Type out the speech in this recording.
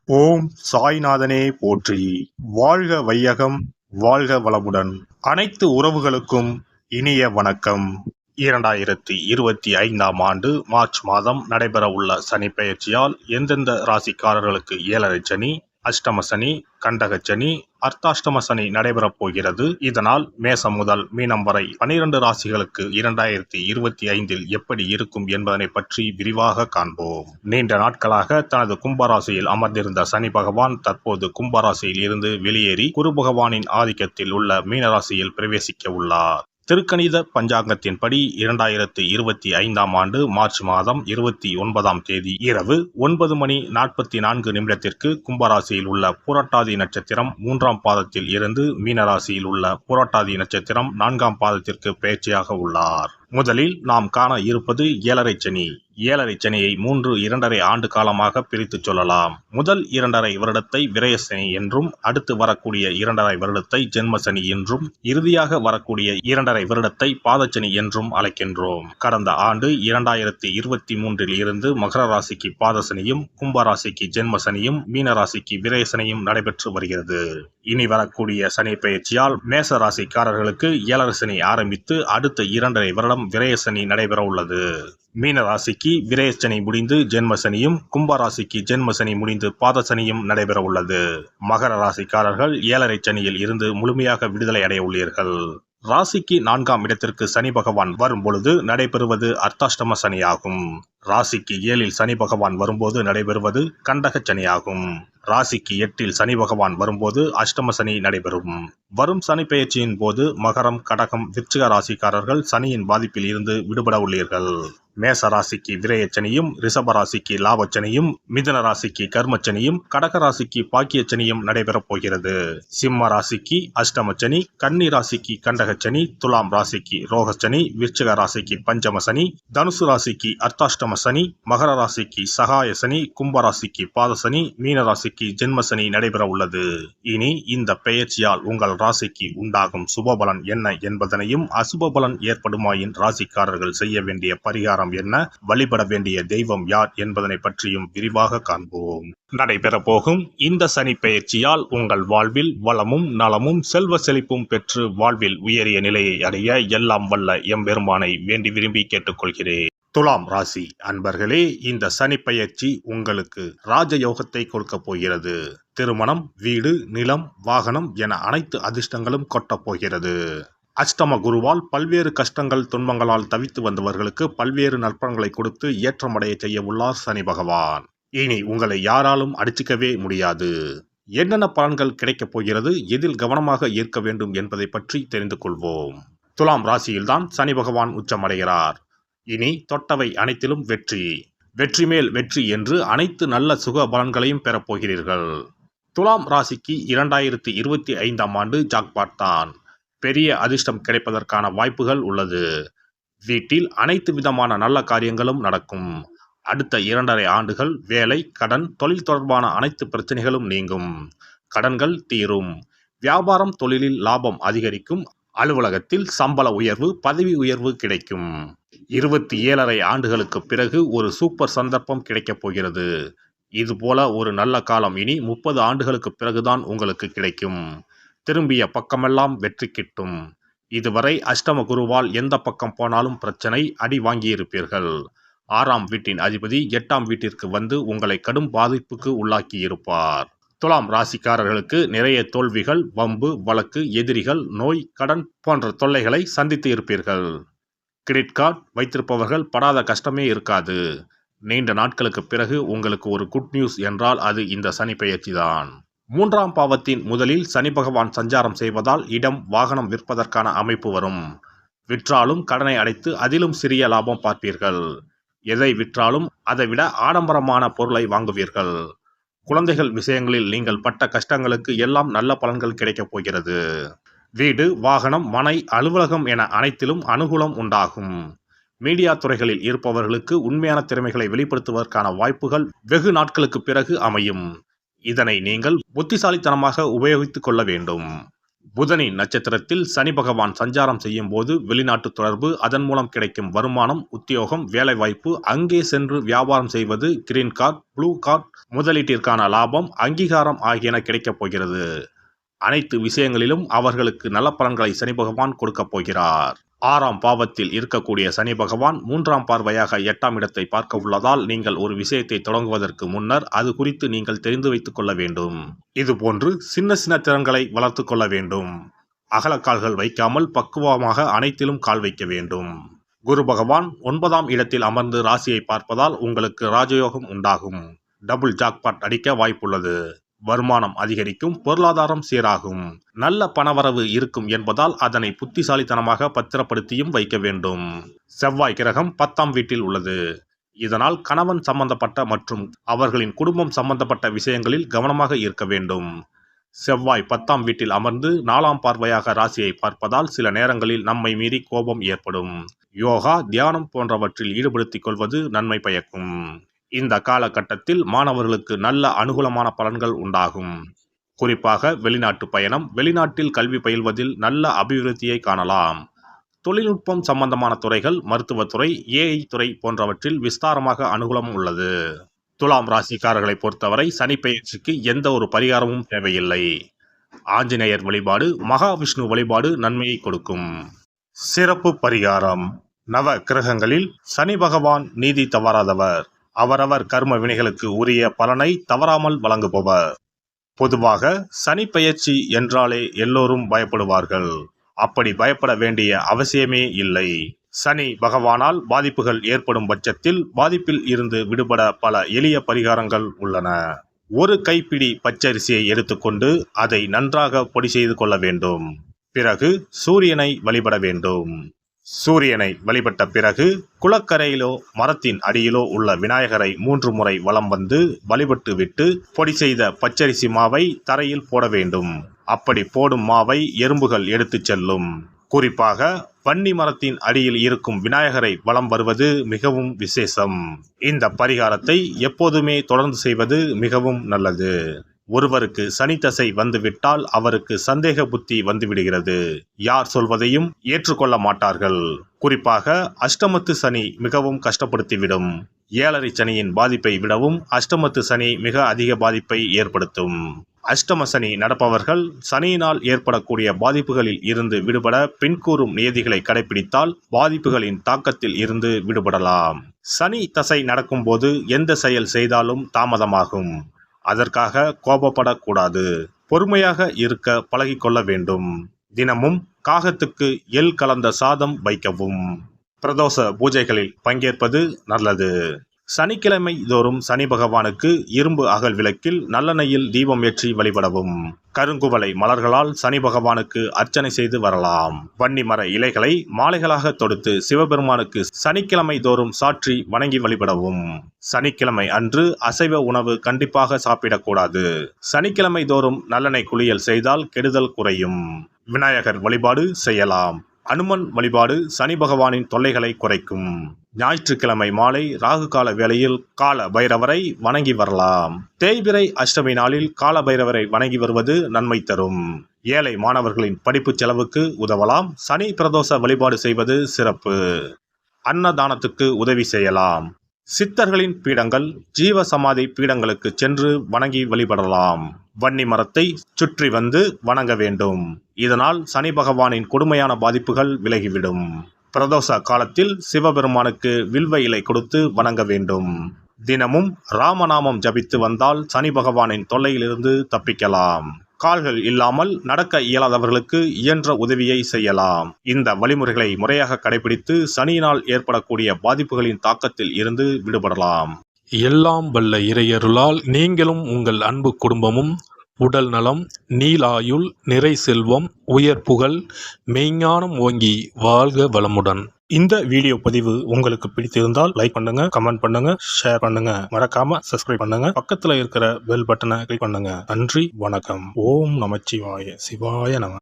ஓம் சாய்நாதனே போற்றி. வாழ்க வையகம், வாழ்க வளமுடன். அனைத்து உறவுகளுக்கும் இனிய வணக்கம். 2025ஆம் ஆண்டு மார்ச் மாதம் நடைபெறவுள்ள சனி பெயர்ச்சியால் எந்தெந்த ராசிக்காரர்களுக்கு ஏழரை சனி, அஷ்டம சனி, கண்டக சனி, அர்த்தாஷ்டம சனி நடைபெறப் போகிறது. இதனால் மேசம் முதல் மீனம் வரை 12 ராசிகளுக்கு 2025இல் எப்படி இருக்கும் என்பதனை பற்றி விரிவாக காண்போம். நீண்ட நாட்களாக தனது கும்பராசியில் அமர்ந்திருந்த சனி பகவான் தற்போது கும்பராசியில் இருந்து வெளியேறி குரு பகவானின் ஆதிக்கத்தில் உள்ள மீனராசியில் பிரவேசிக்க உள்ளார். திருக்கணித பஞ்சாங்கத்தின்படி 2025ஆம் ஆண்டு மார்ச் மாதம் 29ஆம் தேதி இரவு 9:44 கும்பராசியில் உள்ள புரட்டாதி நட்சத்திரம் 3ஆம் பாதத்தில் இருந்து மீனராசியில் உள்ள புரட்டாதி நட்சத்திரம் 4ஆம் பாதத்திற்கு பெயர்ச்சியாக உள்ளார். முதலில் நாம் காண இருப்பது ஏழரை சனி. ஏழரை சனியை 2.5 ஆண்டு காலமாக பிரித்து சொல்லலாம். முதல் 2.5 வருடத்தை விரயசனி என்றும், அடுத்து வரக்கூடிய 2.5 வருடத்தை ஜென்மசனி என்றும், இறுதியாக வரக்கூடிய 2.5 வருடத்தை பாதச்சனி என்றும் அழைக்கின்றோம். கடந்த ஆண்டு 2023இல் இருந்து மகர ராசிக்கு பாதசனியும், கும்பராசிக்கு ஜென்மசனியும், மீனராசிக்கு விரயசனியும் நடைபெற்று வருகிறது. இனி வரக்கூடிய சனி பெயர்ச்சியால் மேச ராசிக்காரர்களுக்கு ஏழரை சனி ஆரம்பித்து அடுத்த 2.5 வருடம் விரயசனி நடைபெற உள்ளது. மீன ராசிக்கு விரயசனி முடிந்து ஜென்மசனியும், கும்பராசிக்கு ஜென்மசனி முடிந்து பாதசனியும் நடைபெற உள்ளது. மகர ராசிக்காரர்கள் ஏழரை சனியில் இருந்து முழுமையாக விடுதலை அடைய உள்ளீர்கள். ராசிக்கு 4ஆம் இடத்திற்கு சனி பகவான் வரும் பொழுது நடைபெறுவது அர்த்தாஷ்டம சனியாகும். ராசிக்கு 7இல் சனி பகவான் வரும்போது நடைபெறுவது கண்டக சனியாகும். ராசிக்கு 8இல் சனி பகவான் வரும்போது அஷ்டம சனி நடைபெறும். வரும் சனி பெயர்ச்சியின் போது மகரம், கடகம், விருச்சிக ராசிக்காரர்கள் சனியின் பாதிப்பில் இருந்து விடுபட உள்ளீர்கள். மேச ராசிக்கு விரயச்சனியும், ரிஷப ராசிக்கு லாபச்சனியும், மிதுன ராசிக்கு கர்மச்சனியும், கடக ராசிக்கு பாக்கியச்சனியும் நடைபெறப் போகிறது. சிம்ம ராசிக்கு அஷ்டமச்சனி, கன்னி ராசிக்கு கண்டகச்சனி, துலாம் ராசிக்கு ரோகச்சனி, விருச்சிக ராசிக்கு பஞ்சமசனி, தனுசு ராசிக்கு அர்த்தாஷ்டம சனி, மகர ராசிக்கு சகாய சனி, கும்பராசிக்கு பாதசனி, மீன ராசிக்கு ஜென்மசனி நடைபெற உள்ளது. இனி இந்த பெயர்ச்சியால் உங்கள் ராசிக்கு உண்டாகும் சுபபலன் என்ன என்பதனையும், அசுபபலன் ஏற்படுமாயின் ராசிக்காரர்கள் செய்ய வேண்டிய பரிகாரம் என்ன, வழிபட வேண்டிய தெய்வம் யார் என்பதனை பற்றியும் விரிவாக காண்போம். நடைபெற போகும் இந்த சனி பெயர்ச்சியால் உங்கள் வாழ்வில் வளமும் நலமும் செல்வ செழிப்பும் பெற்று வாழ்வில் உயரிய நிலையை அடைய எல்லாம் வல்ல எம்பெருமானை வேண்டி விரும்பி கேட்டுக்கொள்கிறேன். துலாம் ராசி அன்பர்களே, இந்த சனி பெயர்ச்சி உங்களுக்கு ராஜயோகத்தை கொடுக்க போகிறது. திருமணம், வீடு, நிலம், வாகனம் என அனைத்து அதிர்ஷ்டங்களும் கொட்டப் போகிறது. அஷ்டம குருவால் பல்வேறு கஷ்டங்கள் துன்பங்களால் தவித்து வந்தவர்களுக்கு பல்வேறு நற்பலன்களை கொடுத்து ஏற்றமடைய செய்ய உள்ளார் சனி பகவான். இனி உங்களை யாராலும் அடிச்சுக்கவே முடியாது. என்னென்ன பலன்கள் கிடைக்கப் போகிறது, எதில் கவனமாக இருக்க வேண்டும் என்பதை பற்றி தெரிந்து கொள்வோம். துலாம் ராசியில்தான் சனி பகவான் உச்சமடைகிறார். இனி தொட்டவை அனைத்திலும் வெற்றி, வெற்றி மேல் வெற்றி என்று அனைத்து நல்ல சுக பலன்களையும் பெறப்போகிறீர்கள். துலாம் ராசிக்கு 2025ஆம் ஆண்டு ஜாக்பாட் தான். பெரிய அதிர்ஷ்டம் கிடைப்பதற்கான வாய்ப்புகள் உள்ளது. வீட்டில் அனைத்து விதமான நல்ல காரியங்களும் நடக்கும். அடுத்த 2.5 ஆண்டுகள் வேலை, கடன், தொழில் தொடர்பான அனைத்து பிரச்சனைகளும் நீங்கும். கடன்கள் தீரும். வியாபாரம், தொழிலில் லாபம் அதிகரிக்கும். அலுவலகத்தில் சம்பள உயர்வு, பதவி உயர்வு கிடைக்கும். 27.5 ஆண்டுகளுக்கு பிறகு ஒரு சூப்பர் சந்தர்ப்பம் கிடைக்கப் போகிறது. இதுபோல ஒரு நல்ல காலம் இனி 30 ஆண்டுகளுக்கு பிறகுதான் உங்களுக்கு கிடைக்கும். திரும்பிய பக்கமெல்லாம் வெற்றி கிட்டும். இதுவரை அஷ்டம குருவால் எந்த பக்கம் போனாலும் பிரச்சனை, அடி வாங்கியிருப்பீர்கள். 6ஆம் வீட்டின் அதிபதி 8ஆம் வீட்டிற்கு வந்து உங்களை கடும் பாதிப்புக்கு உள்ளாக்கி இருப்பார். துலாம் ராசிக்காரர்களுக்கு நிறைய தோல்விகள், வம்பு, வழக்கு, எதிரிகள், நோய், கடன் போன்ற தொல்லைகளை சந்தித்து இருப்பீர்கள். கிரெடிட் கார்டு வைத்திருப்பவர்கள் படாத கஷ்டமே இருக்காது. நீண்ட நாட்களுக்கு பிறகு உங்களுக்கு ஒரு குட் நியூஸ் என்றால் அது இந்த சனி பெயர்ச்சி தான். 3ஆம் பாவத்தின் முதலில் சனி பகவான் சஞ்சாரம் செய்வதால் இடம், வாகனம் விற்பதற்கான அமைப்பு வரும். விற்றாலும் கடனை அடைத்து அதிலும் சிறிய லாபம் பார்ப்பீர்கள். எதை விற்றாலும் அதை விட ஆடம்பரமான பொருளை வாங்குவீர்கள். குழந்தைகள் விஷயங்களில் நீங்கள் பட்ட கஷ்டங்களுக்கு எல்லாம் நல்ல பலன்கள் கிடைக்கப் போகிறது. வீடு, வாகனம், மனை, அலுவலகம் என அனைத்திலும் அனுகூலம் உண்டாகும். மீடியா துறைகளில் இருப்பவர்களுக்கு உண்மையான திறமைகளை வெளிப்படுத்துவதற்கான வாய்ப்புகள் வெகு நாட்களுக்கு பிறகு அமையும். இதனை நீங்கள் புத்திசாலித்தனமாக உபயோகித்துக் கொள்ள வேண்டும். புதனின் நட்சத்திரத்தில் சனி பகவான் சஞ்சாரம் செய்யும் போது வெளிநாட்டு தொடர்பு, அதன் மூலம் கிடைக்கும் வருமானம், உத்தியோகம், வேலைவாய்ப்பு, அங்கே சென்று வியாபாரம் செய்வது, கிரீன் கார்டு, ப்ளூ கார்டு, முதலீட்டிற்கான லாபம், அங்கீகாரம் ஆகியன கிடைக்கப் போகிறது. அனைத்து விஷயங்களிலும் அவர்களுக்கு நல்ல பலன்களை சனி பகவான் கொடுக்கப் போகிறார். 6ஆம் பாவத்தில் இருக்கக்கூடிய சனி பகவான் 3ஆம் பார்வையாக 8ஆம் இடத்தை பார்க்க உள்ளதால் நீங்கள் ஒரு விஷயத்தை தொடங்குவதற்கு முன்னர் அது குறித்து நீங்கள் தெரிந்து வைத்துக் கொள்ள வேண்டும். இதுபோன்று சின்ன சின்ன திறன்களை வளர்த்து கொள்ள வேண்டும். அகலக்கால்கள் வைக்காமல் பக்குவமாக அனைத்திலும் கால் வைக்க வேண்டும். குரு பகவான் 9ஆம் இடத்தில் அமர்ந்து ராசியை பார்ப்பதால் உங்களுக்கு ராஜயோகம் உண்டாகும். டபுள் ஜாக்பாட் அடிக்க வாய்ப்புள்ளது. வருமானம் அதிகரிக்கும், பொருளாதாரம் சீராகும், நல்ல பணவரவு இருக்கும் என்பதால் அதனை புத்திசாலித்தனமாக பத்திரப்படுத்தியும் வைக்க வேண்டும். செவ்வாய் கிரகம் 10ஆம் வீட்டில் உள்ளது. இதனால் கணவன் சம்பந்தப்பட்ட மற்றும் அவர்களின் குடும்பம் சம்பந்தப்பட்ட விஷயங்களில் கவனமாக இருக்க வேண்டும். செவ்வாய் 10ஆம் வீட்டில் அமர்ந்து 4ஆம் பார்வையாக ராசியை பார்ப்பதால் சில நேரங்களில் நம்மை மீறி கோபம் ஏற்படும். யோகா, தியானம் போன்றவற்றில் ஈடுபடுத்திக் கொள்வது நன்மை பயக்கும். இந்த காலகட்டத்தில் மாணவர்களுக்கு நல்ல அனுகூலமான பலன்கள் உண்டாகும். குறிப்பாக வெளிநாட்டு பயணம், வெளிநாட்டில் கல்வி பயில்வதில் நல்ல அபிவிருத்தியை காணலாம். தொழில்நுட்பம் சம்பந்தமான துறைகள், மருத்துவத்துறை, ஏஐ துறை போன்றவற்றில் விஸ்தாரமாக அனுகூலம் உள்ளது. துலாம் ராசிக்காரர்களை பொறுத்தவரை சனி பெயர்ச்சிக்கு எந்த ஒரு பரிகாரமும் தேவையில்லை. ஆஞ்சநேயர் வழிபாடு, மகாவிஷ்ணு வழிபாடு நன்மையை கொடுக்கும். சிறப்பு பரிகாரம். நவ கிரகங்களில் சனி பகவான் நீதி தவறாதவர். அவரவர் கர்ம வினைகளுக்கு உரிய பலனை தவறாமல் வழங்குபவர். பொதுவாக சனி பெயர்ச்சி என்றாலே எல்லோரும் பயப்படுவார்கள். அப்படி பயப்பட வேண்டிய அவசியமே இல்லை. சனி பகவானால் பாதிப்புகள் ஏற்படும் பட்சத்தில் பாதிப்பில் இருந்து விடுபட பல எளிய பரிகாரங்கள் உள்ளன. ஒரு கைப்பிடி பச்சரிசியை எடுத்துக்கொண்டு அதை நன்றாக பொடி செய்து கொள்ள வேண்டும். பிறகு சூரியனை வழிபட வேண்டும். சூரியனை வழிபட்ட பிறகு குளக்கரையிலோ மரத்தின் அடியிலோ உள்ள விநாயகரை 3 முறை வலம் வந்து வழிபட்டு விட்டு பொடி செய்த பச்சரிசி மாவை தரையில் போட வேண்டும். அப்படி போடும் மாவை எறும்புகள் எடுத்துச் செல்லும். குறிப்பாக வன்னி மரத்தின் அடியில் இருக்கும் விநாயகரை வலம் வருவது மிகவும் விசேஷம். இந்த பரிகாரத்தை எப்போதுமே தொடர்ந்து செய்வது மிகவும் நல்லது. ஒருவருக்கு சனி தசை வந்துவிட்டால் அவருக்கு சந்தேக புத்தி வந்துவிடுகிறது. யார் சொல்வதையும் ஏற்றுக்கொள்ள மாட்டார்கள். குறிப்பாக அஷ்டமத்து சனி மிகவும் கஷ்டப்படுத்திவிடும். 7.5 சனியின் பாதிப்பை விடவும் அஷ்டமத்து சனி மிக அதிக பாதிப்பை ஏற்படுத்தும். அஷ்டம சனி நடப்பவர்கள் சனியினால் ஏற்படக்கூடிய பாதிப்புகளில் இருந்து விடுபட பின்கூறும் நியதிகளை கடைபிடித்தால் பாதிப்புகளின் தாக்கத்தில் இருந்து விடுபடலாம். சனி தசை நடக்கும்போது எந்த செயல் செய்தாலும் தாமதமாகும். அதற்காக கோபப்படக்கூடாது. பொறுமையாக இருக்க பழகிக்கொள்ள வேண்டும். தினமும் காகத்துக்கு எள் கலந்த சாதம் வைக்கவும். பிரதோஷ பூஜைகளில் பங்கேற்பது நல்லது. சனிக்கிழமை தோறும் சனி பகவானுக்கு இரும்பு அகல் விளக்கில் நல்லெண்ணெயில் தீபம் ஏற்றி வழிபடவும். கருங்குவளை மலர்களால் சனி பகவானுக்கு அர்ச்சனை செய்து வரலாம். வன்னி மர இலைகளை மாலைகளாக தொடுத்து சிவபெருமானுக்கு சனிக்கிழமை தோறும் சாற்றி வணங்கி வழிபடவும். சனிக்கிழமை அன்று அசைவ உணவு கண்டிப்பாக சாப்பிடக்கூடாது. சனிக்கிழமை தோறும் நல்லெண்ணெய் குளியல் செய்தால் கெடுதல் குறையும். விநாயகர் வழிபாடு செய்யலாம். அனுமன் வழிபாடு சனி பகவானின் தொல்லைகளை குறைக்கும். ஞாயிற்றுக்கிழமை மாலை ராகு கால வேளையில் கால பைரவரை வணங்கி வரலாம். தேய்பிறை அஷ்டமி நாளில் கால பைரவரை வணங்கி வருவது நன்மை தரும். ஏழை மாணவர்களின் படிப்பு செலவுக்கு உதவலாம். சனி பிரதோஷ வழிபாடு செய்வது சிறப்பு. அன்னதானத்துக்கு உதவி செய்யலாம். சித்தர்களின் பீடங்கள், ஜீவ சமாதி பீடங்களுக்கு சென்று வணங்கி வழிபடலாம். வன்னி மரத்தை சுற்றி வந்து வணங்க வேண்டும். இதனால் சனி பகவானின் கொடுமையான பாதிப்புகள் விலகிவிடும். பிரதோஷ காலத்தில் சிவபெருமானுக்கு வில்வ இலை கொடுத்து வணங்க வேண்டும். தினமும் ராமநாமம் ஜபித்து வந்தால் சனி பகவானின் தொல்லையிலிருந்து தப்பிக்கலாம். கால்கள் இல்லாமல் நடக்க இயலாதவர்களுக்கு இயன்ற உதவியை செய்யலாம். இந்த வழிமுறைகளை முறையாக கடைபிடித்து சனியினால் ஏற்படக்கூடிய பாதிப்புகளின் தாக்கத்தில் இருந்து விடுபடலாம். எல்லாம் வல்ல இறையருளால் நீங்களும் உங்கள் அன்பு குடும்பமும் உடல் நலம், நீலாயுள், நிறை செல்வம், உயர் புகழ், மெய்ஞானம் ஓங்கி வாழ்க வளமுடன். இந்த வீடியோ பதிவு உங்களுக்கு பிடித்திருந்தால் லைக் பண்ணுங்க, கமெண்ட் பண்ணுங்க, ஷேர் பண்ணுங்க. மறக்காம சப்ஸ்கிரைப் பண்ணுங்க. பக்கத்துல இருக்கிற பெல் பட்டனை கிளிக் பண்ணுங்க. நன்றி, வணக்கம். ஓம் நமச்சிவாய. சிவாய நம.